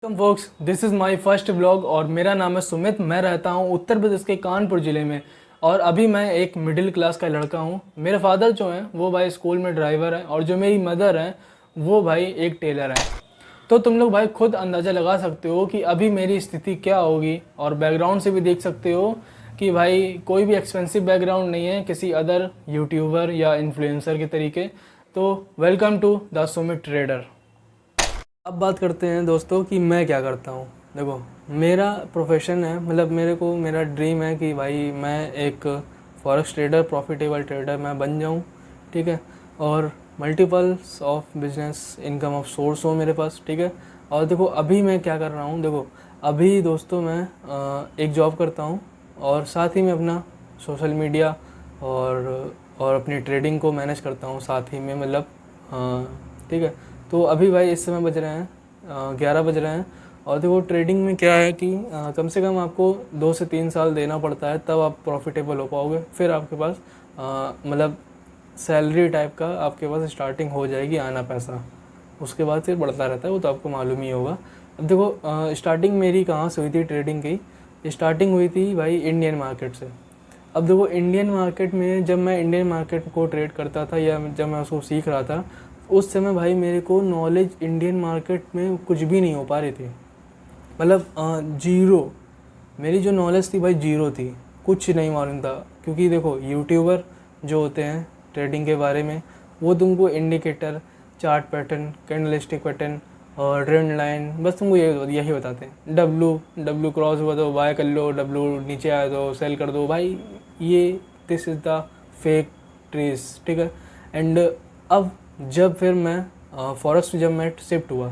Welcome folks, this is my first blog और मेरा नाम है सुमित। मैं रहता हूँ उत्तर प्रदेश के कानपुर ज़िले में और अभी मैं एक मिडिल क्लास का लड़का हूँ। मेरे फादर जो हैं वो भाई स्कूल में ड्राइवर हैं और जो मेरी मदर हैं वो भाई एक टेलर हैं। तो तुम लोग भाई खुद अंदाज़ा लगा सकते हो कि अभी मेरी स्थिति क्या होगी और बैकग्राउंड से भी देख सकते हो कि भाई कोई भी एक्सपेंसिव बैकग्राउंड नहीं है किसी अदर यूट्यूबर या इन्फ्लुएंसर के तरीके। तो welcome to the Sumit trader. अब बात करते हैं दोस्तों कि मैं क्या करता हूँ। देखो, मेरा प्रोफेशन है, मतलब मेरा ड्रीम है कि भाई मैं एक फॉरेक्स ट्रेडर, प्रॉफिटेबल ट्रेडर मैं बन जाऊँ। ठीक है, और multiples of business income of source हो मेरे पास। ठीक है, और देखो अभी मैं क्या कर रहा हूँ। देखो अभी दोस्तों मैं एक जॉब करता हूँ और साथ ही में अपना सोशल मीडिया और अपनी ट्रेडिंग को मैनेज करता हूँ साथ ही में, मतलब ठीक है। तो अभी भाई इस समय बज रहे हैं 11 बज रहे हैं और देखो ट्रेडिंग में क्या है कि कम से कम आपको 2 से 3 साल देना पड़ता है, तब आप प्रॉफिटेबल हो पाओगे। फिर आपके पास मतलब सैलरी टाइप का आपके पास स्टार्टिंग हो जाएगी आना पैसा, उसके बाद फिर बढ़ता रहता है, वो तो आपको मालूम ही होगा। अब देखो स्टार्टिंग मेरी कहाँ से हुई थी ट्रेडिंग की। स्टार्टिंग हुई थी भाई इंडियन मार्केट से। अब देखो इंडियन मार्केट में जब मैं इंडियन मार्केट को ट्रेड करता था या जब मैं उसको सीख रहा था, उस समय भाई मेरे को नॉलेज इंडियन मार्केट में कुछ भी नहीं हो पा रही थी, मतलब जीरो। मेरी जो नॉलेज थी भाई जीरो थी, कुछ नहीं मालूम था। क्योंकि देखो यूट्यूबर जो होते हैं ट्रेडिंग के बारे में, वो तुमको indicator, chart pattern, candlestick pattern और ट्रेंड लाइन, बस तुमको यही बताते हैं। डब्लू डब्लू क्रॉस हुआ तो बाय कर लो, डब्लू नीचे आया तो सेल कर दो भाई। ये this is the fake trace. ठीक है, एंड अब जब फिर मैं फॉरेक्स में जब मैं शिफ्ट हुआ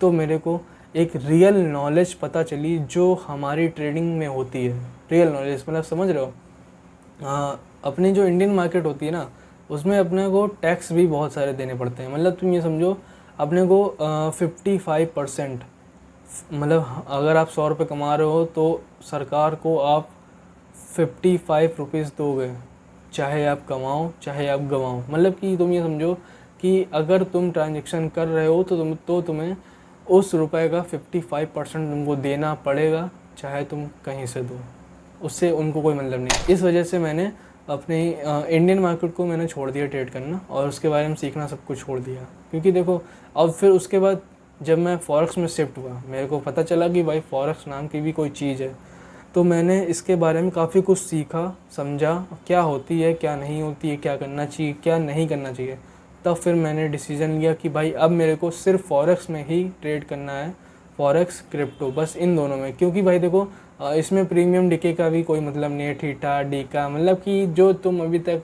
तो मेरे को एक रियल नॉलेज पता चली जो हमारी ट्रेडिंग में होती है। रियल नॉलेज मतलब समझ रहे हो, अपनी जो इंडियन मार्केट होती है ना, उसमें अपने को टैक्स भी बहुत सारे देने पड़ते हैं। मतलब तुम ये समझो अपने को 55%, मतलब अगर आप 100 रुपये कमा रहे हो तो सरकार को आप 55 रुपीज़ दोगे, चाहे आप कमाओ चाहे आप गंवाओ। मतलब कि तुम ये समझो कि अगर तुम ट्रांजेक्शन कर रहे हो तो तुम्हें उस रुपए का 55% तुमको देना पड़ेगा, चाहे तुम कहीं से दो, उससे उनको कोई मतलब नहीं। इस वजह से मैंने अपनी इंडियन मार्केट को मैंने छोड़ दिया ट्रेड करना और उसके बारे में सीखना सब कुछ छोड़ दिया। क्योंकि देखो अब फिर उसके बाद जब मैं फॉरेक्स में शिफ्ट हुआ, मेरे को पता चला कि भाई फॉरेक्स नाम की भी कोई चीज़ है। तो मैंने इसके बारे में काफ़ी कुछ सीखा, समझा क्या होती है, क्या नहीं होती है, क्या करना चाहिए, क्या नहीं करना चाहिए। तब फिर मैंने डिसीज़न लिया कि भाई अब मेरे को सिर्फ फॉरेक्स में ही ट्रेड करना है, फॉरेक्स क्रिप्टो, बस इन दोनों में। क्योंकि भाई देखो इसमें प्रीमियम डीके का भी कोई मतलब नहीं है, थीटा डी का, मतलब कि जो तुम अभी तक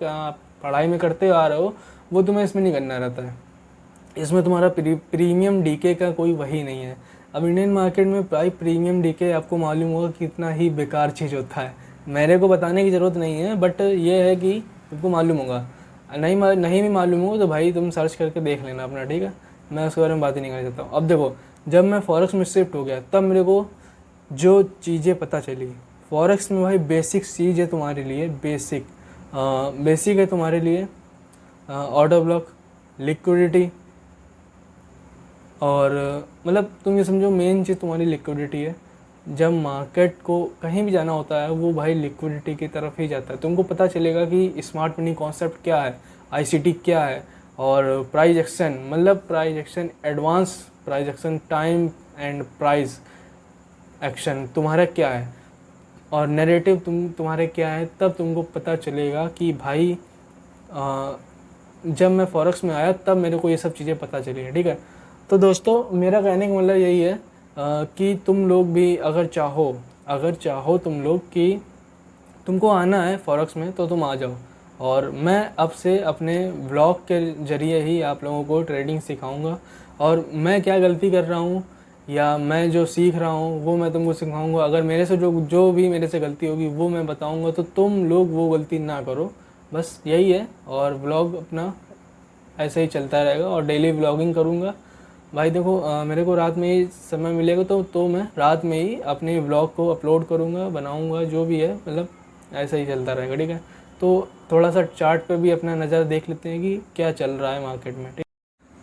पढ़ाई में करते आ रहे हो वो तुम्हें इसमें नहीं करना रहता है। इसमें तुम्हारा प्रीमियम डीके का कोई वही नहीं है। अब इंडियन मार्केट में भाई प्रीमियम डीके आपको मालूम होगा कितना ही बेकार चीज़ होता है। मेरे को बताने की ज़रूरत नहीं है, बट ये है कि तुमको मालूम होगा। नहीं भी मालूम हो तो भाई तुम सर्च करके देख लेना अपना। ठीक है, मैं उसके बारे में बात ही नहीं कर सकता हूँ। अब देखो जब मैं फॉरेक्स में शिफ्ट हो गया तब मेरे को जो चीज़ें पता चली, फॉरेक्स में भाई बेसिक चीज़ है तुम्हारे लिए, बेसिक है तुम्हारे लिए ऑर्डर ब्लॉक, लिक्विडिटी, और मतलब तुम ये समझो मेन चीज़ तुम्हारी लिक्विडिटी है। जब मार्केट को कहीं भी जाना होता है वो भाई लिक्विडिटी की तरफ ही जाता है। तुमको पता चलेगा कि स्मार्ट मनी कॉन्सेप्ट क्या है, आईसीटी क्या है, और प्राइस एक्शन, मतलब price action, advance price action, time and price action तुम्हारा क्या है, और नैरेटिव तुम्हारे क्या है। तब तुमको पता चलेगा कि भाई जब मैं फॉरेक्स में आया तब मेरे को ये सब चीज़ें पता चली है। ठीक है, तो दोस्तों मेरा कहने का मतलब यही है कि तुम लोग भी अगर चाहो तुम लोग कि तुमको आना है फॉरेक्स में तो तुम आ जाओ। और मैं अब से अपने ब्लॉग के ज़रिए ही आप लोगों को ट्रेडिंग सिखाऊंगा, और मैं क्या गलती कर रहा हूँ या मैं जो सीख रहा हूँ वो मैं तुमको सिखाऊंगा। अगर मेरे से जो जो भी मेरे से गलती होगी वो मैं बताऊंगा, तो तुम लोग वो गलती ना करो, बस यही है। और ब्लॉग अपना ऐसे ही चलता रहेगा और डेली व्लॉगिंग करूँगा। भाई देखो मेरे को रात में ही समय मिलेगा तो मैं रात में ही अपने व्लॉग को अपलोड करूँगा, बनाऊँगा, जो भी है, मतलब ऐसा ही चलता रहेगा। ठीक है, तो थोड़ा सा चार्ट पे भी अपना नज़र देख लेते हैं कि क्या चल रहा है मार्केट में। ठीक,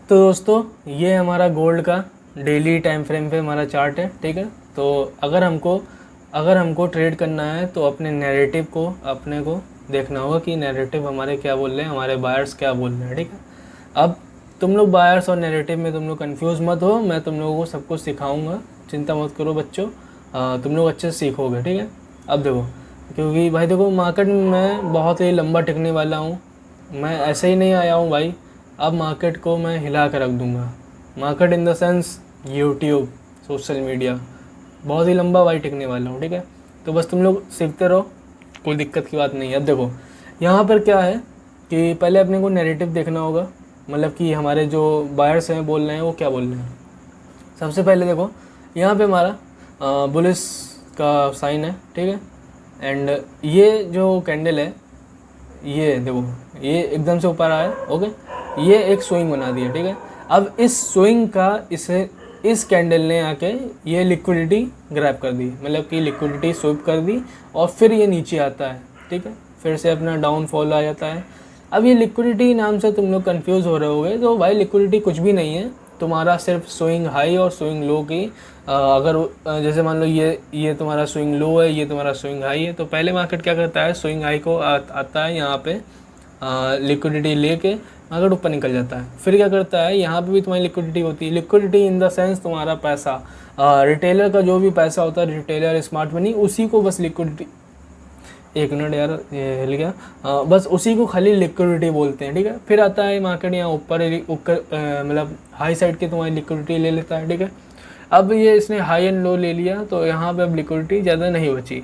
तो दोस्तों ये हमारा गोल्ड का डेली टाइम फ्रेम पे हमारा चार्ट है, ठीक है। तो अगर हमको ट्रेड करना है तो अपने नैरेटिव को अपने को देखना होगा कि नैरेटिव हमारे क्या बोल रहे हैं, हमारे बायर्स क्या बोल रहे हैं, ठीक है। अब तुम लोग बायर्स और नैरेटिव में तुम लोग कंफ्यूज मत हो, मैं तुम लोगों को सब कुछ सिखाऊंगा, चिंता मत करो बच्चों, तुम लोग अच्छे से सीखोगे, ठीक है। अब देखो, क्योंकि भाई देखो मार्केट में मैं बहुत ही लंबा टिकने वाला हूँ, मैं ऐसे ही नहीं आया हूँ भाई। अब मार्केट को मैं हिला कर रख दूँगा, market in the sense YouTube, social media, बहुत ही लंबा भाई टिकने वाला हूँ, ठीक है। तो बस तुम लोग सीखते रहो, कोई दिक्कत की बात नहीं है। अब देखो यहाँ पर क्या है कि पहले अपने को नैरेटिव देखना होगा, मतलब कि हमारे जो बायर्स हैं बोल रहे हैं वो क्या बोल रहे हैं। सबसे पहले देखो यहाँ पे हमारा बुलिश का साइन है, ठीक है। एंड ये जो कैंडल है, ये देखो ये एकदम से ऊपर आया, ओके, ये एक स्विंग बना दिया, ठीक है। अब इस स्विंग का इस कैंडल ने आके ये लिक्विडिटी ग्रैब कर दी, मतलब कि लिक्विडिटी स्विप कर दी और फिर ये नीचे आता है, ठीक है, फिर से अपना डाउनफॉल आ जाता है। अब ये लिक्विडिटी नाम से तुम लोग कंफ्यूज हो रहे होगे, तो भाई लिक्विडिटी कुछ भी नहीं है, तुम्हारा सिर्फ स्विंग हाई और स्विंग लो की अगर जैसे मान लो ये तुम्हारा स्विंग लो है, ये तुम्हारा स्विंग हाई है, तो पहले मार्केट क्या करता है, स्विंग हाई को आता है यहाँ पे लिक्विडिटी लेके मार्केट ऊपर निकल जाता है। फिर क्या करता है, यहाँ पे भी तुम्हारी लिक्विडिटी होती है, लिक्विडिटी इन द सेंस तुम्हारा पैसा, रिटेलर का जो भी पैसा होता है, रिटेलर स्मार्ट मनी, उसी को बस लिक्विडिटी, एक मिनट यार ये हिल गया, बस उसी को खाली लिक्विडिटी बोलते हैं, ठीक है। फिर आता है मार्केट यहाँ ऊपर मतलब हाई साइड की तुम्हारी लिक्विडिटी ले लेता है, ठीक है। अब ये इसने हाई एंड लो ले लिया, तो यहाँ पे अब लिक्विडिटी ज़्यादा नहीं बची,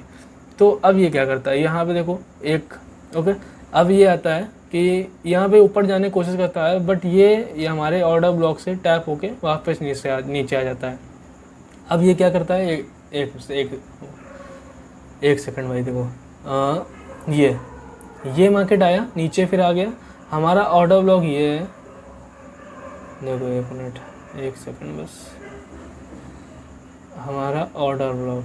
तो अब ये क्या करता है, यहाँ पे देखो एक, ओके, अब ये आता है कि यहाँ पे ऊपर जाने की कोशिश करता है, बट ये हमारे ऑर्डर ब्लॉक से टैप होके वापस नीचे आ जाता है। अब ये क्या करता है, एक सेकंड भाई देखो, ये मार्केट आया नीचे, फिर आ गया हमारा ऑर्डर ब्लॉक, ये है देखो, एक मिनट, एक सेकंड बस, हमारा ऑर्डर ब्लॉक,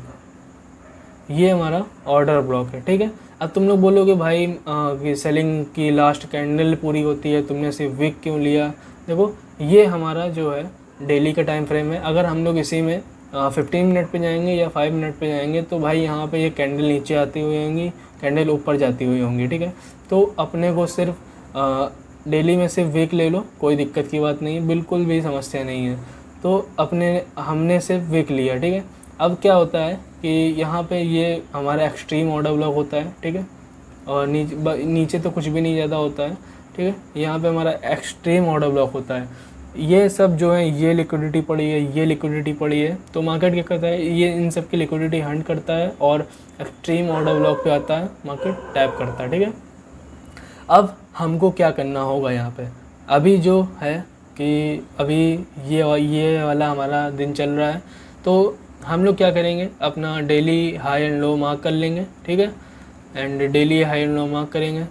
ये हमारा ऑर्डर ब्लॉक है, ठीक है। अब तुम लोग बोलोगे भाई कि सेलिंग की लास्ट कैंडल पूरी होती है, तुमने सिर्फ वीक क्यों लिया। देखो ये हमारा जो है डेली का टाइम फ्रेम है, अगर हम लोग इसी में 15 मिनट पे जाएंगे या 5 मिनट पे जाएंगे, तो भाई यहाँ पे ये कैंडल नीचे आती हुई होंगी, कैंडल ऊपर जाती हुई होंगी, ठीक है। तो अपने को सिर्फ डेली में सिर्फ वीक ले लो, कोई दिक्कत की बात नहीं है, बिल्कुल भी समस्या नहीं है। तो हमने सिर्फ वीक लिया, ठीक है। अब क्या होता है कि यहाँ पे ये हमारा एक्सट्रीम ऑर्डर ब्लॉक होता है, ठीक है, और नीचे तो कुछ भी नहीं ज़्यादा होता है, ठीक है। यहाँ पे हमारा एक्सट्रीम ऑर्डर ब्लॉक होता है, ये सब जो है, ये लिक्विडिटी पड़ी है, ये लिक्विडिटी पड़ी है, तो मार्केट क्या करता है, ये इन सब की लिक्विडिटी हंट करता है और एक्सट्रीम ऑर्डर ब्लॉक पे आता है, मार्केट टैप करता है, ठीक है। अब हमको क्या करना होगा यहाँ पे, अभी जो है कि अभी ये वाला हमारा दिन चल रहा है, तो हम लोग क्या करेंगे, अपना daily high and low mark कर लेंगे, ठीक है, and daily high and low mark करेंगे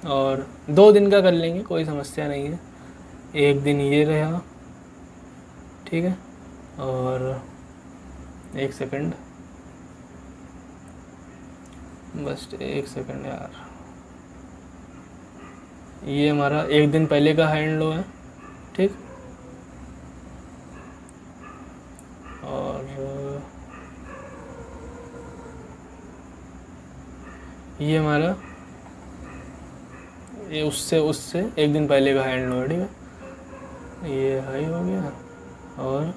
और 2 दिन का कर लेंगे, कोई समस्या नहीं है। एक दिन ये रहा, ठीक है, और एक सेकंड, बस एक सेकंड यार, ये हमारा एक दिन पहले का हाई एंड लो है, ठीक, और ये हमारा ये उससे एक दिन पहले का हाई एंड लो है, ठीक है, ये हाई हो गया और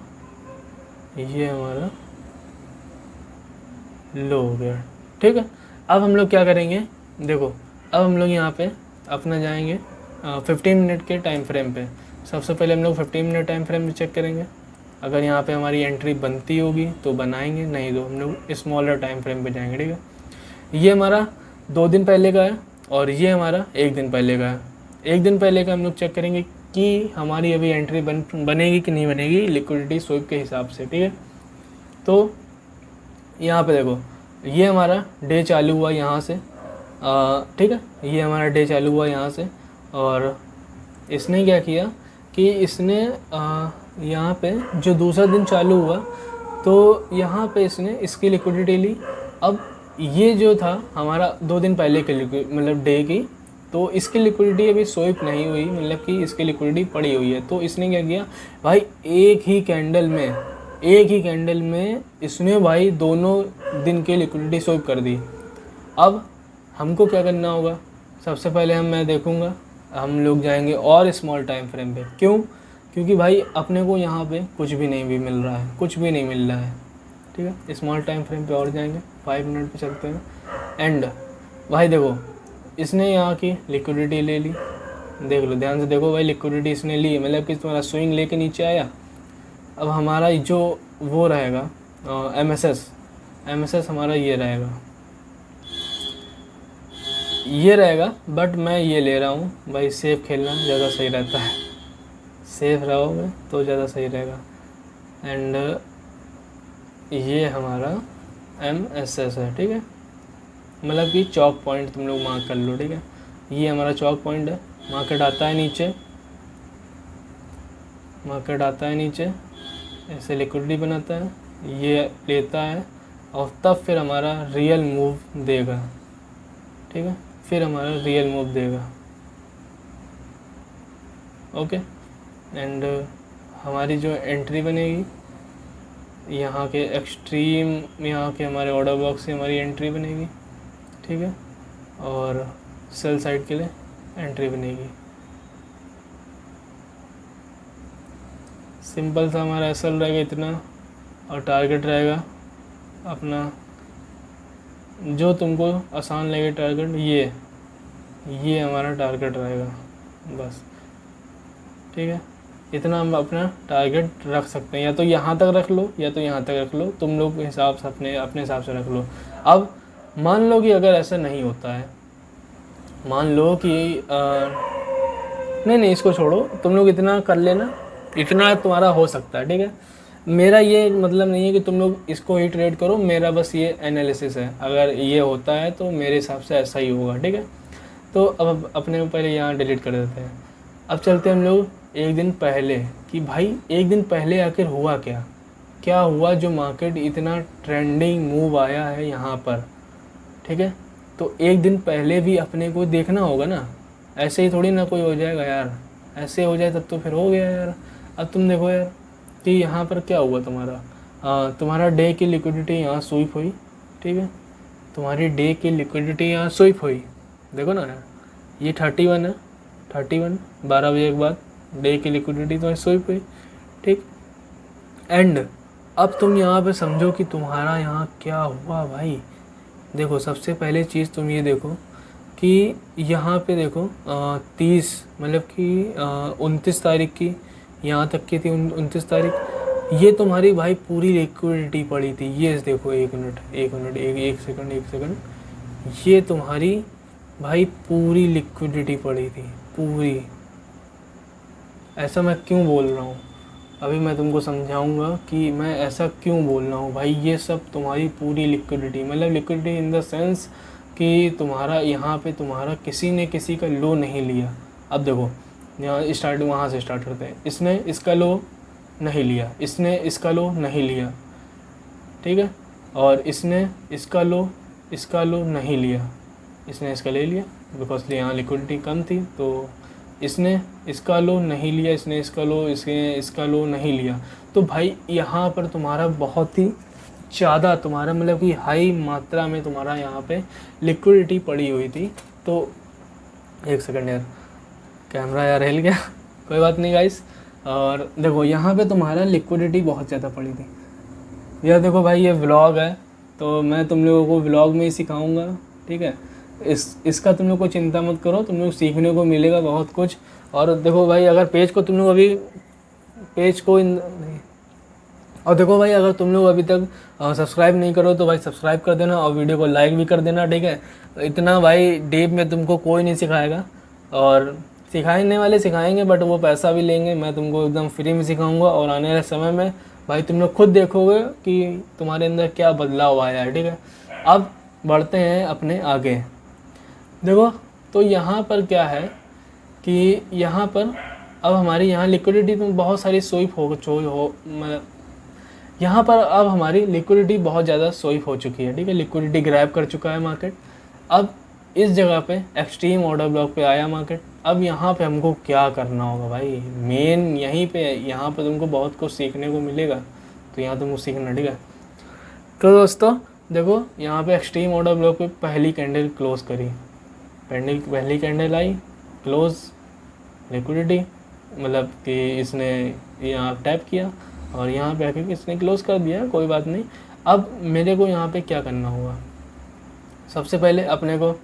ये हमारा लो हो गया, ठीक है। अब हम लोग क्या करेंगे, देखो अब हम लोग यहाँ पे अपना जाएंगे 15 मिनट के टाइम फ्रेम पे। सबसे पहले हम लोग 15 मिनट टाइम फ्रेम चेक करेंगे, अगर यहाँ पे हमारी एंट्री बनती होगी तो बनाएंगे, नहीं तो हम लोग स्मॉलर टाइम फ्रेम पे जाएंगे, ठीक है। ये हमारा 2 दिन पहले का है और ये हमारा 1 दिन पहले का है। 1 दिन पहले का हम लोग चेक करेंगे कि हमारी अभी एंट्री बनेगी कि नहीं बनेगी, लिक्विडिटी स्वीप के हिसाब से, ठीक है। तो यहाँ पे देखो, ये हमारा डे चालू हुआ यहाँ से, ठीक है, ये हमारा डे चालू हुआ यहाँ से, और इसने क्या किया कि इसने यहाँ पे जो दूसरा दिन चालू हुआ, तो यहाँ पे इसने इसकी लिक्विडिटी ली। अब ये जो था हमारा 2 दिन पहले के मतलब डे की तो इसकी लिक्विडिटी अभी स्वीप नहीं हुई, मतलब कि इसकी लिक्विडिटी पड़ी हुई है। तो इसने क्या किया भाई, एक ही कैंडल में इसने भाई दोनों दिन की लिक्विडिटी स्वीप कर दी। अब हमको क्या करना होगा, सबसे पहले मैं देखूंगा, हम लोग जाएंगे और स्मॉल टाइम फ्रेम पे। क्यों? क्योंकि भाई अपने को यहाँ पे कुछ भी नहीं भी मिल रहा है, कुछ भी नहीं मिल रहा है, ठीक है। स्मॉल टाइम फ्रेम पे और जाएंगे, 5 मिनट पे चलते हैं। एंड भाई देखो, इसने यहाँ की लिक्विडिटी ले ली, देख लो ध्यान से देखो भाई, लिक्विडिटी इसने ली, मतलब कि तुम्हारा स्विंग लेके नीचे आया। अब हमारा जो वो रहेगा एमएसएस हमारा ये रहेगा, बट मैं ये ले रहा हूँ भाई, सेफ खेलना ज़्यादा सही रहता है, सेफ रहोगे तो ज़्यादा सही रहेगा। एंड ये हमारा एमएसएस है, ठीक है, मतलब कि चौक पॉइंट तुम लोग मार्क कर लो, ठीक है। ये हमारा चौक पॉइंट है, मार्केट आता है नीचे, ऐसे लिक्विडिटी बनाता है, ये लेता है और तब फिर हमारा रियल मूव देगा, ठीक है, फिर हमारा रियल मूव देगा, ओके। एंड हमारी जो एंट्री बनेगी यहाँ के एक्सट्रीम, यहाँ के हमारे ऑर्डर ब्लॉक से हमारी एंट्री बनेगी, ठीक है, और सेल साइड के लिए एंट्री बनेगी। सिंपल सा हमारा एसएल रहेगा इतना, और टारगेट रहेगा अपना जो तुमको आसान लगे टारगेट, ये हमारा टारगेट रहेगा बस, ठीक है। इतना हम अपना टारगेट रख सकते हैं, या तो यहाँ तक रख लो या तो यहाँ तक रख लो, तुम लोग के हिसाब से अपने हिसाब से रख लो। अब मान लो कि अगर ऐसा नहीं होता है, मान लो कि नहीं इसको छोड़ो, तुम लोग इतना कर लेना, इतना तुम्हारा हो सकता है, ठीक है। मेरा ये मतलब नहीं है कि तुम लोग इसको ही ट्रेड करो, मेरा बस ये एनालिसिस है, अगर ये होता है तो मेरे हिसाब से ऐसा ही होगा, ठीक है। तो अब अपने को पहले यहाँ डिलीट कर देते हैं। अब चलते हैं हम लोग एक दिन पहले, कि भाई एक दिन पहले आखिर हुआ क्या हुआ जो मार्केट इतना ट्रेंडिंग मूव आया है यहाँ पर, ठीक है। तो एक दिन पहले भी अपने को देखना होगा ना, ऐसे ही थोड़ी ना कोई हो जाएगा यार, ऐसे हो जाए तब तो फिर हो गया यार। अब तुम देखो यार कि यहाँ पर क्या हुआ, तुम्हारा डे की लिक्विडिटी यहाँ स्वीप हुई, ठीक है, तुम्हारी डे की लिक्विडिटी यहाँ स्वीप हुई, देखो ना यार, ये 31 है, 31 12 बजे के बाद डे की लिक्विडिटी तुम्हारी स्वीप हुई, ठीक। एंड अब तुम यहाँ पे समझो कि तुम्हारा यहाँ क्या हुआ भाई। देखो सबसे पहले चीज़ तुम ये देखो कि यहाँ पे देखो 30 मतलब कि 29 तारीख की यहाँ तक की थी, 29 तारीख, ये तुम्हारी भाई पूरी लिक्विडिटी पड़ी थी। ये देखो एक सेकंड, ये तुम्हारी भाई पूरी लिक्विडिटी पड़ी थी, पूरी। ऐसा मैं क्यों बोल रहा हूँ, अभी मैं तुमको समझाऊंगा कि मैं ऐसा क्यों बोल रहा हूँ भाई। ये सब तुम्हारी पूरी लिक्विडिटी, मतलब लिक्विडिटी इन द सेंस कि तुम्हारा यहाँ पे तुम्हारा किसी ने किसी का लो नहीं लिया। अब देखो यहाँ वहाँ से स्टार्ट करते हैं, इसने इसका लो नहीं लिया, इसने इसका लो नहीं लिया, ठीक है, और इसने इसका लो नहीं लिया, इसने इसका ले लिया बिकॉज यहाँ लिक्विडिटी कम थी, तो इसने इसका लो नहीं लिया, इसने इसका लो नहीं लिया। तो भाई यहाँ पर तुम्हारा बहुत ही ज़्यादा तुम्हारा मतलब कि हाई मात्रा में तुम्हारा यहाँ पे लिक्विडिटी पड़ी हुई थी। तो एक सेकंड यार, कैमरा यार हिल गया, कोई बात नहीं गाइस। और देखो यहाँ पे तुम्हारा लिक्विडिटी बहुत ज़्यादा पड़ी थी। यार देखो भाई ये व्लॉग है, तो मैं तुम लोगों को व्लॉग में ही सिखाऊँगा, ठीक है। इसका तुम लोग को चिंता मत करो, तुम लोग सीखने को मिलेगा बहुत कुछ। और देखो भाई अगर पेज को तुम लोग अभी और देखो भाई अगर तुम लोग अभी तक सब्सक्राइब नहीं करो तो भाई सब्सक्राइब कर देना और वीडियो को लाइक भी कर देना, ठीक है। इतना भाई डीप में तुमको कोई नहीं सिखाएगा, और सिखाने वाले सिखाएंगे बट वो पैसा भी लेंगे। मैं तुमको एकदम फ्री में सिखाऊंगा, और आने वाले समय में भाई तुम लोग खुद देखोगे कि तुम्हारे अंदर क्या बदलाव आया है, ठीक है। अब बढ़ते हैं अपने आगे। देखो तो यहाँ पर क्या है कि यहाँ पर अब हमारी यहाँ लिक्विडिटी में बहुत सारी स्वीप हो मतलब यहाँ पर अब हमारी लिक्विडिटी बहुत ज़्यादा स्वीप हो चुकी है, ठीक है। लिक्विडिटी ग्रैब कर चुका है मार्केट। अब इस जगह पे एक्सट्रीम ऑर्डर ब्लॉक पे आया मार्केट। अब यहाँ पे हमको क्या करना होगा भाई, मेन यहीं पे, यहाँ पे तुमको बहुत कुछ सीखने को मिलेगा, तो यहाँ तुमको सीखना, ठीक है। तो दोस्तों देखो यहाँ पे एक्सट्रीम ऑर्डर ब्लॉक पे पहली कैंडल क्लोज करी, पहली कैंडल आई क्लोज, लिक्विडिटी, मतलब कि इसने यहाँ टैप किया और यहाँ पे आके इसने क्लोज कर दिया, कोई बात नहीं। अब मेरे को यहाँ पे क्या करना होगा, सबसे पहले अपने को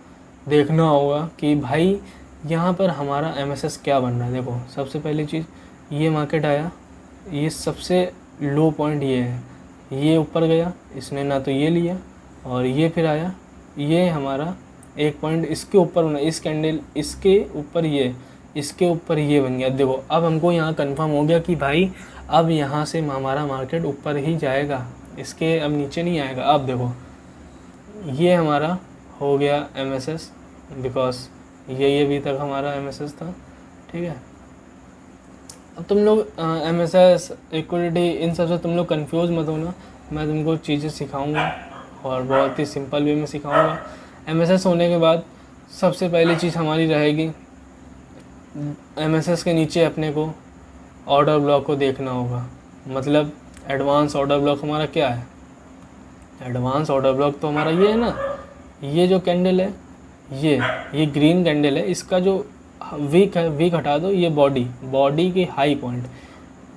देखना होगा कि भाई यहाँ पर हमारा MSS क्या बन रहा है। देखो सबसे पहली चीज़, ये मार्केट आया, ये सबसे लो पॉइंट ये है, ये ऊपर गया, इसने ना तो ये लिया, और ये फिर आया, ये हमारा एक पॉइंट इसके ऊपर बना, इस कैंडल इसके ऊपर ये, इसके ऊपर ये बन गया। देखो अब हमको यहाँ कंफर्म हो गया कि भाई अब यहाँ से हमारा मार्केट ऊपर ही जाएगा, इसके अब नीचे नहीं आएगा। अब देखो ये हमारा हो गया MSS, बिकॉज ये अभी तक हमारा MSS था, ठीक है। अब तुम लोग MSS इक्विटी इन सब से तुम लोग कंफ्यूज मत होना, मैं तुमको चीज़ें सिखाऊंगा और बहुत ही सिंपल वे में सिखाऊंगा। MSS होने के बाद सबसे पहली चीज़ हमारी रहेगी, MSS के नीचे अपने को ऑर्डर ब्लॉक को देखना होगा। मतलब एडवांस ऑर्डर ब्लॉक हमारा क्या है, एडवांस ऑर्डर ब्लॉक तो हमारा ये है ना, ये जो कैंडल है, ये ग्रीन कैंडल है, इसका जो वीक है, वीक हटा दो, ये बॉडी की हाई पॉइंट,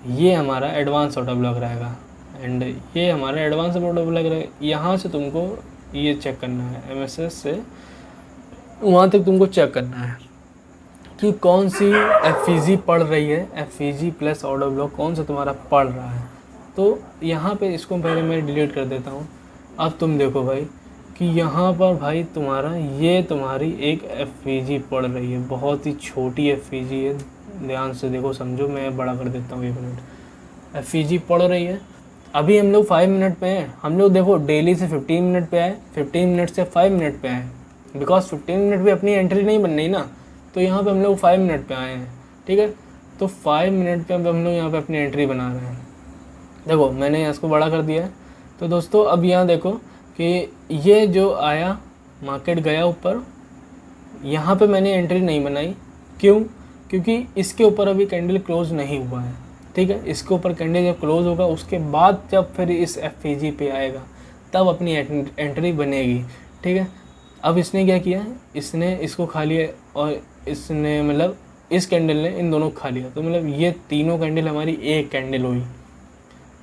ये हमारा एडवांस ऑर्डर ब्लॉक रहेगा, एंड ये हमारा एडवांस ऑर्डर ब्लॉक रहेगा। यहाँ से तुमको ये चेक करना है, MSS से वहाँ तक तुमको चेक करना है कि कौन सी FVG पढ़ रही है, FVG प्लस ऑर्डर ब्लॉक कौन सा तुम्हारा पढ़ रहा है। तो यहाँ पे इसको पहले मैं डिलीट कर देता हूँ। अब तुम देखो भाई कि यहाँ पर भाई तुम्हारा ये तुम्हारी एक FVG पढ़ रही है, बहुत ही छोटी FVG है, ध्यान से देखो समझो, मैं बड़ा कर देता हूँ 1 मिनट। FVG पढ़ रही है, अभी हम लोग 5 मिनट पे हैं, हम लोग देखो डेली से 15 मिनट पे आए, 15 मिनट से 5 मिनट पे आए, बिकॉज 15 मिनट पे अपनी एंट्री नहीं बन रही ना, तो यहाँ पे हम लोग 5 मिनट पे आए हैं, ठीक है। तो 5 मिनट पे अब हम लोग यहाँ पे अपनी एंट्री बना रहे हैं। देखो मैंने इसको बड़ा कर दिया है। तो दोस्तों अब यहाँ देखो कि ये जो आया मार्केट गया ऊपर, यहाँ पे मैंने एंट्री नहीं बनाई, क्यों, क्योंकि इसके ऊपर अभी कैंडल क्लोज नहीं हुआ है, ठीक है। इसके ऊपर कैंडल जब क्लोज होगा उसके बाद जब फिर इस FVG पे आएगा तब अपनी एंट्री बनेगी, ठीक है। अब इसने क्या किया, इसने इसको खा लिया और इसने मतलब इस कैंडल ने इन दोनों को खा लिया, तो मतलब ये तीनों कैंडल हमारी एक कैंडल हुई।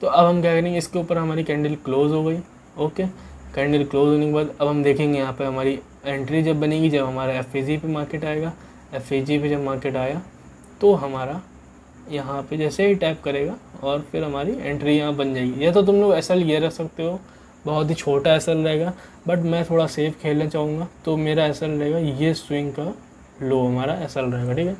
तो अब हम क्या करेंगे, इसके ऊपर हमारी कैंडल क्लोज हो गई, ओके। कैंडल क्लोज होने के बाद अब हम देखेंगे यहाँ पे हमारी एंट्री जब बनेगी, जब हमारा FVG पे मार्केट आएगा, FVG पे जब मार्केट आया तो हमारा यहाँ पे जैसे ही टैप करेगा और फिर हमारी एंट्री यहाँ बन जाएगी। या तो तुम लोग SL ये रख सकते हो, बहुत ही छोटा SL रहेगा, बट मैं थोड़ा सेफ खेलना चाहूँगा तो मेरा SL रहेगा ये स्विंग का लो, हमारा SL रहेगा, ठीक है।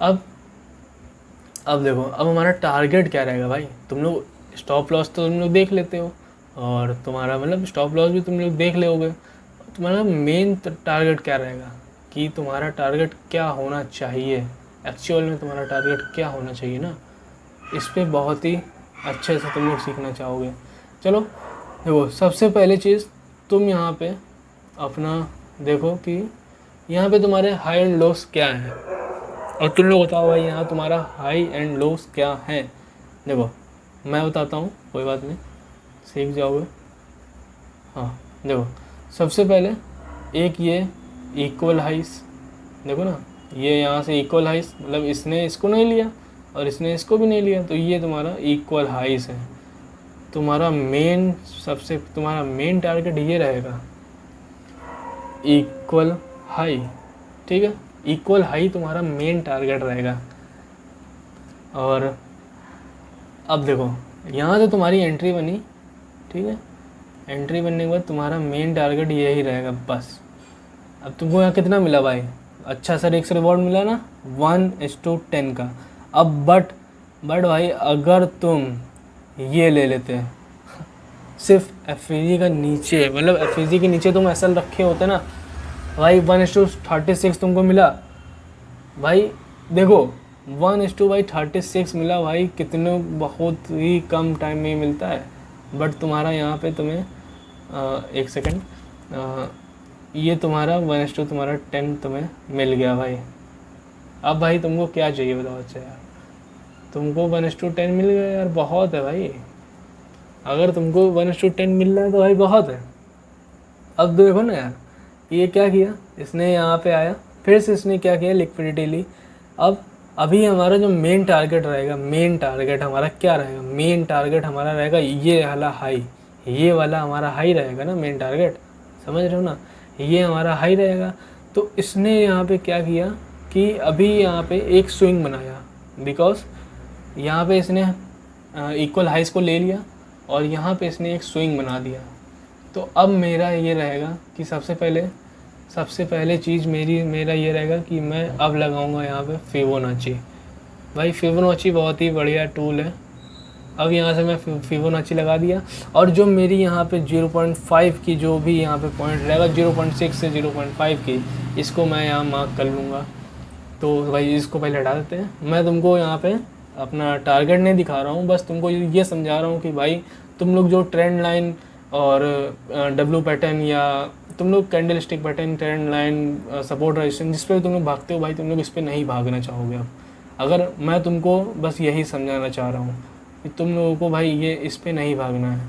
अब देखो अब हमारा टारगेट क्या रहेगा भाई, तुम लोग स्टॉप लॉस तो तुम लोग देख लेते हो और तुम्हारा मतलब स्टॉप लॉस भी तुम लोग देख लोगे, तुम्हारा मेन टारगेट क्या रहेगा कि तुम्हारा टारगेट क्या होना चाहिए, एक्चुअल में तुम्हारा टारगेट क्या होना चाहिए ना, इस पर बहुत ही अच्छे से तुम लोग सीखना चाहोगे। चलो देखो सबसे पहले चीज़ तुम यहाँ पे अपना देखो कि यहाँ पे तुम्हारे हाई एंड लोस क्या हैं, और तुम लोग बताओ भाई यहाँ तुम्हारा हाई एंड लोस क्या है। देखो मैं बताता हूँ, कोई बात नहीं, सीख जाओगे। हाँ देखो सबसे पहले एक ये इक्वल हाइस, देखो ना ये यहाँ से इक्वल हाइस, मतलब इसने इसको नहीं लिया और इसने इसको भी नहीं लिया, तो ये तुम्हारा इक्वल हाइस है। तुम्हारा मेन तुम्हारा मेन टारगेट ये रहेगा इक्वल हाई, ठीक है। इक्वल हाई तुम्हारा मेन टारगेट रहेगा। और अब देखो यहाँ से तुम्हारी एंट्री बनी, ठीक है। एंट्री बनने के बाद तुम्हारा मेन टारगेट यही रहेगा बस। अब तुमको यहाँ कितना मिला भाई, अच्छा सा रिस्क रिवॉर्ड मिला ना 1:10 का। अब बट भाई अगर तुम ये ले लेते सिर्फ FVG का नीचे, मतलब FVG के नीचे तुम SL रखे होते ना भाई, 1:36 तुमको मिला भाई। देखो 1:36 मिला भाई, कितने बहुत ही कम टाइम में मिलता है। बट तुम्हारा यहाँ पे तुम्हें एक सेकंड ये तुम्हारा 1:10 तुम्हारा 10 तुम्हें मिल गया भाई। अब भाई तुमको क्या चाहिए बताओ। अच्छा यार, तुमको 1:10 मिल गया यार, बहुत है भाई। अगर तुमको 1:10 मिल रहा है तो भाई बहुत है। अब देखो ना यार, ये क्या किया इसने, यहाँ पे आया, फिर से इसने क्या किया, लिक्विडिटी ली। अब अभी हमारा जो मेन टारगेट रहेगा, मेन टारगेट हमारा क्या रहेगा, मेन टारगेट हमारा रहेगा ये वाला हाई, ये वाला हमारा हाई रहेगा ना मेन टारगेट, समझ रहे हो ना, ये हमारा हाई रहेगा। तो इसने यहाँ पे क्या किया कि अभी यहाँ पे एक स्विंग बनाया, बिकॉज यहाँ पे इसने इक्वल हाइस को ले लिया और यहाँ पे इसने एक स्विंग बना दिया। तो अब मेरा ये रहेगा कि सबसे पहले चीज़ मेरा ये रहेगा कि मैं अब लगाऊंगा यहाँ पे फिबोनाची। भाई फिबोनाची बहुत ही बढ़िया टूल है। अब यहाँ से मैं फिबोनाची लगा दिया, और जो मेरी यहाँ पे 0.5 की जो भी यहाँ पे पॉइंट रहेगा, 0.6 से 0.5 की, इसको मैं यहाँ मार्क कर लूँगा। तो भाई इसको पहले हटा देते हैं। मैं तुमको यहाँ पे अपना टारगेट नहीं दिखा रहा हूँ, बस तुमको ये समझा रहा हूँ कि भाई तुम लोग जो ट्रेंड लाइन और डब्लू पैटर्न या तुम लोग candle stick pattern, trend line, support resistance, जिस पे तुम लोग भागते हो भाई, तुम लोग इस पर नहीं भागना चाहोगे। अब अगर मैं तुमको बस यही समझाना चाह रहा हूँ कि तुम लोगों को भाई ये इस पर नहीं भागना है।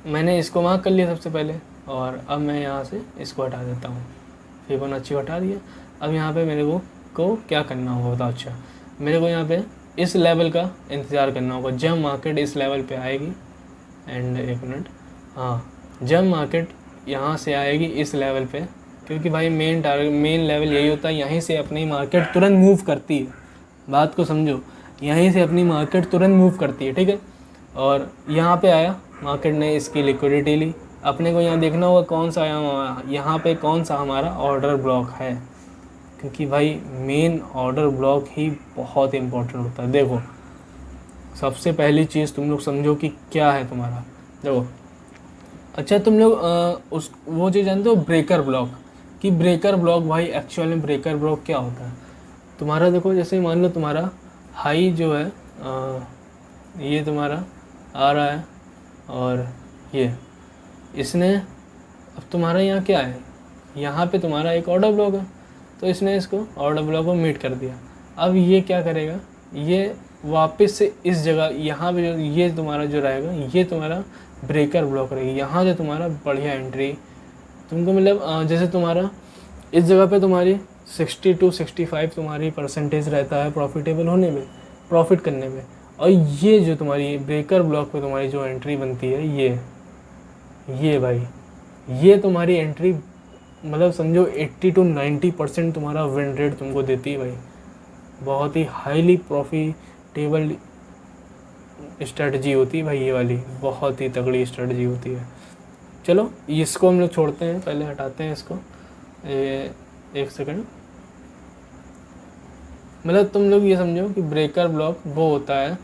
मैंने इसको मार्क कर लिया सबसे पहले, और अब मैं यहाँ से इसको हटा देता हूँ, फिबोनाची हटा दिया। अब यहाँ पे मेरे को क्या करना होगा बताओ। अच्छा, मेरे को यहाँ पे इस लेवल का इंतज़ार करना होगा, जब मार्केट इस लेवल पे आएगी। एंड एक मिनट, हाँ, जब मार्केट यहाँ से आएगी इस लेवल पे, क्योंकि भाई मेन लेवल यही होता है, यहीं से अपनी मार्केट तुरंत मूव करती है। बात को समझो, यहीं से अपनी मार्केट तुरंत मूव करती है, ठीक है। और यहाँ पे आया मार्केट ने, इसकी लिक्विडिटी ली। अपने को यहाँ देखना होगा कौन सा यहाँ पे कौन सा हमारा ऑर्डर ब्लॉक है, क्योंकि भाई मेन ऑर्डर ब्लॉक ही बहुत इम्पोर्टेंट होता है। देखो सबसे पहली चीज़ तुम लोग समझो कि क्या है तुम्हारा। देखो, अच्छा तुम लोग वो चीज़ जानते हो ब्रेकर ब्लॉक, कि ब्रेकर ब्लॉक भाई एक्चुअल में ब्रेकर ब्लॉक क्या होता है तुम्हारा। देखो जैसे मान लो तुम्हारा हाई जो है ये तुम्हारा आ रहा है, और ये इसने, अब तुम्हारा यहाँ क्या है, यहाँ पे तुम्हारा एक ऑर्डर ब्लॉक है, तो इसने इसको ऑर्डर ब्लॉक को मीट कर दिया। अब ये क्या करेगा, ये वापस से इस जगह यहाँ पे जो ये तुम्हारा जो रहेगा, ये तुम्हारा ब्रेकर ब्लॉक रहेगी। यहाँ से तुम्हारा बढ़िया एंट्री तुमको, मतलब जैसे तुम्हारा इस जगह पे तुम्हारी 60 to 65 तुम्हारी परसेंटेज रहता है प्रॉफिटेबल होने में, प्रॉफिट करने में। और ये जो तुम्हारी ब्रेकर ब्लॉक पे तुम्हारी जो एंट्री बनती है, ये भाई, ये तुम्हारी एंट्री मतलब समझो 80 to 90% तुम्हारा विन रेट तुमको देती है भाई। बहुत ही हाईली प्रॉफिटेबल स्ट्रेटजी होती है भाई, ये वाली बहुत ही तगड़ी स्ट्रेटजी होती है। चलो इसको हम लोग छोड़ते हैं, पहले हटाते हैं इसको। एक सेकंड, मतलब तुम लोग ये समझो कि ब्रेकर ब्लॉक वो होता है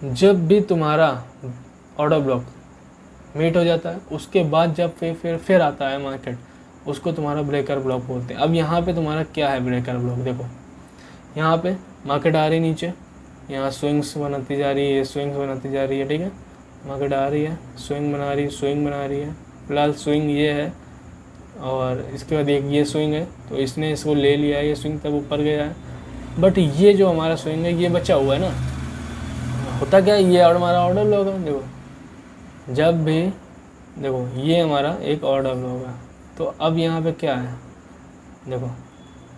जब भी तुम्हारा ऑर्डर ब्लॉक मीट हो जाता है, उसके बाद जब फिर आता है मार्केट, उसको तुम्हारा ब्रेकर ब्लॉक बोलते हैं। अब यहाँ पे तुम्हारा क्या है ब्रेकर ब्लॉक, देखो यहाँ पे मार्केट आ रही नीचे, यहाँ स्विंग्स बनाती जा रही है, स्विंग्स बनाती जा रही है, ठीक है। मार्केट आ रही है, स्विंग बना रही है, फिलहाल स्विंग ये है, और इसके बाद एक ये स्विंग है, तो इसने इसको ले लिया है, ये स्विंग तब ऊपर गया है। बट ये जो हमारा स्विंग है ये बचा हुआ है ना, होता क्या है, ये और हमारा ऑर्डर ब्लॉक है। देखो जब भी, देखो ये हमारा एक ऑर्डर ब्लॉक है, तो अब यहाँ पे क्या है, देखो,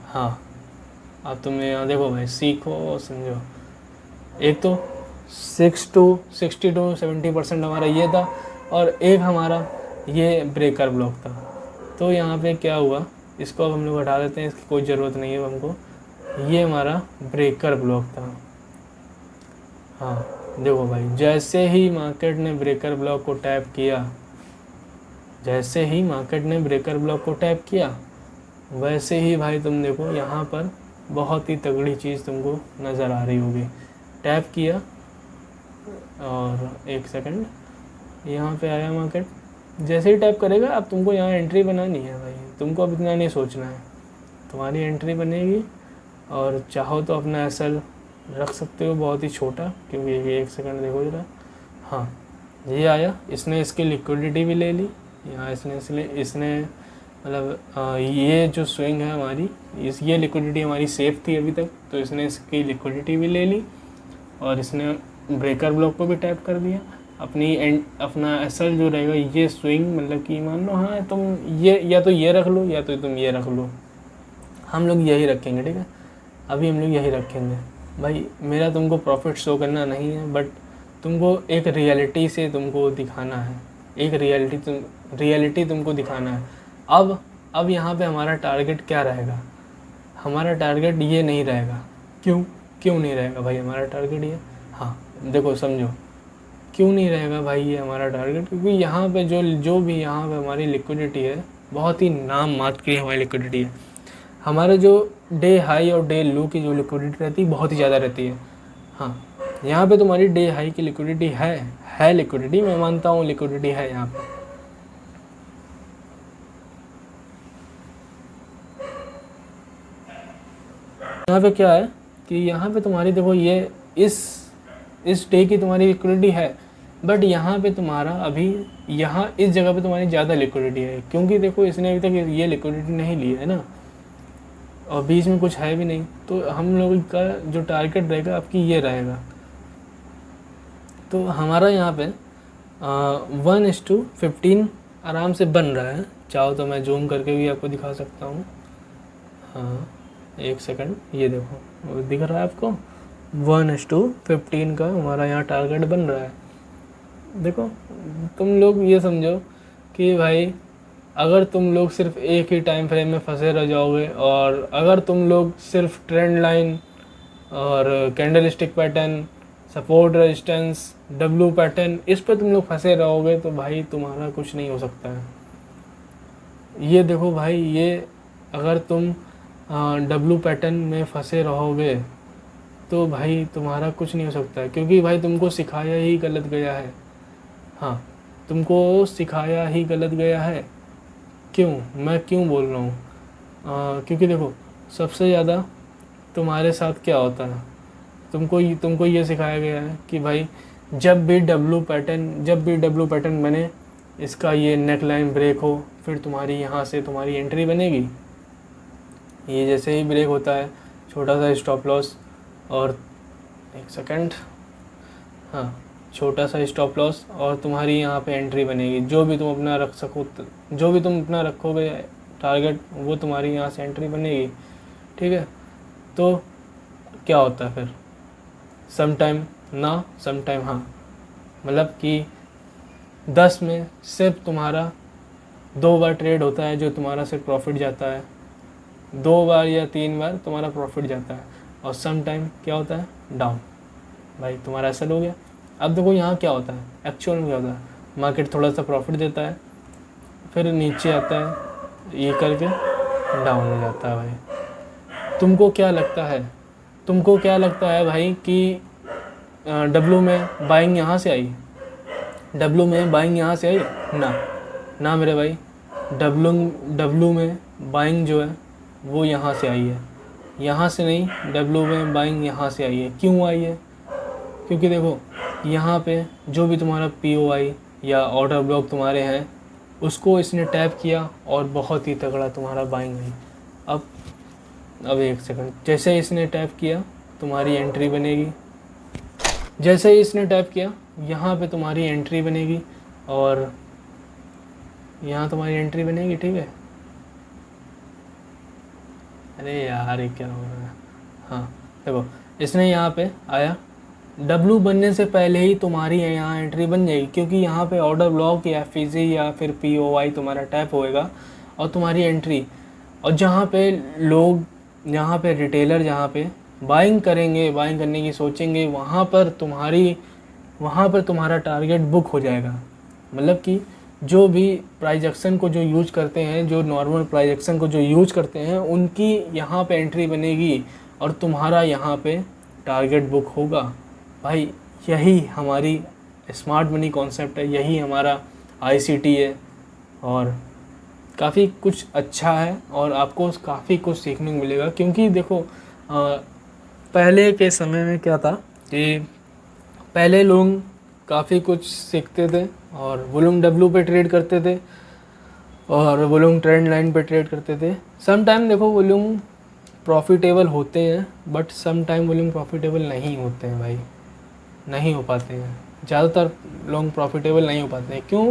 हाँ अब तुम यहाँ देखो भाई, सीखो समझो। एक तो 60 to 70% हमारा ये था, और एक हमारा ये ब्रेकर ब्लॉक था। तो यहाँ पे क्या हुआ, इसको अब हम लोग हटा देते हैं, इसकी कोई ज़रूरत नहीं है हमको। ये हमारा ब्रेकर ब्लॉक था। हाँ देखो भाई, जैसे ही मार्केट ने ब्रेकर ब्लॉक को टैप किया, जैसे ही मार्केट ने ब्रेकर ब्लॉक को टैप किया, वैसे ही भाई तुम देखो यहाँ पर बहुत ही तगड़ी चीज़ तुमको नज़र आ रही होगी। टैप किया, और एक सेकंड, यहाँ पे आया मार्केट, जैसे ही टैप करेगा अब तुमको यहाँ एंट्री बनानी है भाई, तुमको अब इतना नहीं सोचना है, तुम्हारी एंट्री बनेगी। और चाहो तो अपना एसएल रख सकते हो बहुत ही छोटा, क्योंकि ये एक सेकंड देखो जरा, हाँ ये आया, इसने इसकी लिक्विडिटी भी ले ली यहाँ, इसने मतलब ये जो स्विंग है हमारी, ये लिक्विडिटी हमारी सेफ थी अभी तक, तो इसने इसकी लिक्विडिटी भी ले ली और इसने ब्रेकर ब्लॉक को भी टैप कर दिया। अपनी अपना एसएल जो रहेगा ये स्विंग, मतलब कि मान लो हाँ तुम ये या तो ये रख लो या तो तुम ये रख लो, हम लोग यही रखेंगे, ठीक है। अभी हम लोग यही रखेंगे भाई। मेरा तुमको प्रॉफिट शो करना नहीं है, बट तुमको एक रियलिटी से तुमको दिखाना है, एक रियलिटी तुमको दिखाना है। अब यहाँ पे हमारा टारगेट क्या रहेगा? हमारा टारगेट ये नहीं रहेगा। क्यों नहीं रहेगा भाई हमारा टारगेट ये? हाँ देखो समझो, क्यों नहीं रहेगा भाई ये हमारा टारगेट? क्योंकि यहाँ पे जो भी यहाँ पे हमारी लिक्विडिटी है, बहुत ही नाम मात्र की हमारी लिक्विडिटी है। हमारे जो डे हाई और डे लो की जो लिक्विडिटी रहती है बहुत ही ज़्यादा रहती है। हाँ यहाँ पे तुम्हारी डे हाई की लिक्विडिटी है लिक्विडिटी, मैं मानता हूँ लिक्विडिटी है यहाँ पे। यहाँ पे क्या है कि यहाँ पे तुम्हारी देखो ये इस डे की तुम्हारी लिक्विडिटी है, बट यहाँ पे तुम्हारा अभी यहाँ इस जगह पे तुम्हारी ज़्यादा लिक्विडिटी है, क्योंकि देखो इसने अभी तक ये लिक्विडिटी नहीं ली है ना, और बीच में कुछ है भी नहीं। तो हम लोग का जो टारगेट रहेगा आपकी ये रहेगा। तो हमारा यहाँ पे 1:15 आराम से बन रहा है। चाहो तो मैं जूम करके भी आपको दिखा सकता हूँ। हाँ एक सेकंड, ये देखो वो दिख रहा है आपको, 1:15 का हमारा यहाँ टारगेट बन रहा है। देखो तुम लोग ये समझो कि भाई अगर तुम लोग सिर्फ एक ही टाइम फ्रेम में फंसे रह जाओगे, और अगर तुम लोग सिर्फ ट्रेंड लाइन और candle stick pattern, support resistance, W pattern, इस पर तुम लोग फंसे रहोगे, तो भाई तुम्हारा कुछ नहीं हो सकता है। ये देखो भाई, ये अगर तुम डब्लू पैटर्न में फंसे रहोगे तो भाई तुम्हारा कुछ नहीं हो सकता है, क्योंकि भाई तुमको सिखाया ही गलत गया है। हाँ तुमको सिखाया ही गलत गया है। मैं क्यों बोल रहा हूँ? क्योंकि देखो सबसे ज़्यादा तुम्हारे साथ क्या होता है, तुमको ये सिखाया गया है कि भाई जब भी डब्लू पैटर्न बने, इसका ये नेक लाइन ब्रेक हो, फिर तुम्हारी यहाँ से तुम्हारी एंट्री बनेगी। ये जैसे ही ब्रेक होता है, छोटा सा स्टॉप लॉस, और एक सेकंड, हाँ छोटा सा स्टॉप लॉस, और तुम्हारी यहाँ पे एंट्री बनेगी। जो भी तुम अपना रखोगे टारगेट, वो तुम्हारी यहाँ से एंट्री बनेगी, ठीक है। तो क्या होता है फिर, सम टाइम हाँ, मतलब कि 10 में सिर्फ तुम्हारा 2 बार ट्रेड होता है जो तुम्हारा सिर्फ प्रॉफिट जाता है, 2 बार या 3 बार तुम्हारा प्रॉफिट जाता है, और सम टाइम क्या होता है, डाउन। भाई तुम्हारा ऐसा हो गया। अब देखो यहाँ क्या होता है, एक्चुअल में क्या होता है, मार्केट थोड़ा सा प्रॉफिट देता है, फिर नीचे आता है, ये करके डाउन हो जाता है। भाई तुमको क्या लगता है भाई कि डब्लू में बाइंग यहाँ से आई, ना मेरे भाई, डब्लू में बाइंग जो है वो यहाँ से आई है, यहाँ से नहीं, डब्लू में बाइंग यहाँ से आई है। क्यों आई है? क्योंकि देखो यहाँ पे जो भी तुम्हारा POI या ऑर्डर ब्लॉक तुम्हारे हैं, उसको इसने टैप किया और बहुत ही तगड़ा तुम्हारा बाइंग आई। अब एक सेकंड, जैसे ही इसने टैप किया तुम्हारी एंट्री बनेगी, जैसे ही इसने टैप किया यहाँ पे तुम्हारी एंट्री बनेगी, और यहाँ तुम्हारी एंट्री बनेगी, ठीक है। अरे यार ये क्या हो रहा है? हाँ देखो इसने यहाँ पे आया, डब्लू बनने से पहले ही तुम्हारी यहाँ एंट्री बन जाएगी, क्योंकि यहाँ पे ऑर्डर ब्लॉक या FEG या फिर POI तुम्हारा टैप होएगा और तुम्हारी एंट्री, और जहाँ पे लोग, यहाँ पे रिटेलर जहाँ पे बाइंग करने की सोचेंगे, वहाँ पर तुम्हारा टारगेट बुक हो जाएगा। मतलब कि जो भी प्राइस एक्शन को जो यूज करते हैं, जो नॉर्मल प्राइस एक्शन को जो यूज करते हैं, उनकी यहाँ पे एंट्री बनेगी और तुम्हारा यहाँ पे टारगेट बुक होगा। भाई यही हमारी स्मार्ट मनी कॉन्सेप्ट है, यही हमारा ICT है, और काफ़ी कुछ अच्छा है और आपको काफ़ी कुछ सीखने को मिलेगा। क्योंकि देखो पहले के समय में क्या था कि पहले लोग काफ़ी कुछ सीखते थे और वो लोग डब्लू पे ट्रेड करते थे, और वो लोग ट्रेंड लाइन पे ट्रेड करते थे। सम टाइम देखो वो लोग प्रॉफिटेबल होते हैं, बट सम टाइम वो लोग प्रॉफिटेबल नहीं होते हैं भाई, नहीं हो पाते हैं। ज़्यादातर लोग प्रॉफिटेबल नहीं हो पाते हैं, क्यों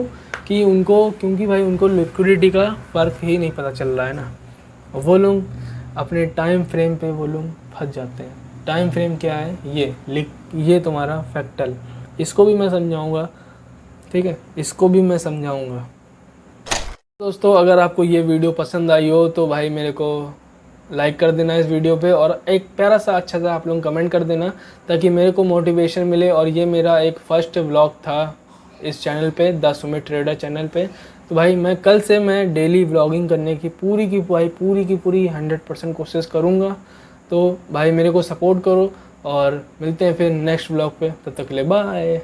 कि उनको, क्योंकि भाई उनको लिक्विडिटी का फ़र्क ही नहीं पता चल रहा है ना। वो लोग अपने टाइम फ्रेम पे वो लोग फंस जाते हैं। टाइम फ्रेम क्या है, ये तुम्हारा फ्रैक्टल, इसको भी मैं समझाऊंगा, ठीक है, इसको भी मैं समझाऊंगा। दोस्तों अगर आपको ये वीडियो पसंद आई हो तो भाई मेरे को लाइक कर देना इस वीडियो पे, और एक प्यारा सा अच्छा सा आप लोग कमेंट कर देना, ताकि मेरे को मोटिवेशन मिले। और ये मेरा एक फ़र्स्ट व्लॉग था इस चैनल पे, द सुमित ट्रेडर चैनल पे। तो भाई मैं कल से मैं डेली व्लॉगिंग करने की पूरी 100% कोशिश करूँगा। तो भाई मेरे को सपोर्ट करो, और मिलते हैं फिर नेक्स्ट व्लॉग पे, तब तक के लिए बाय।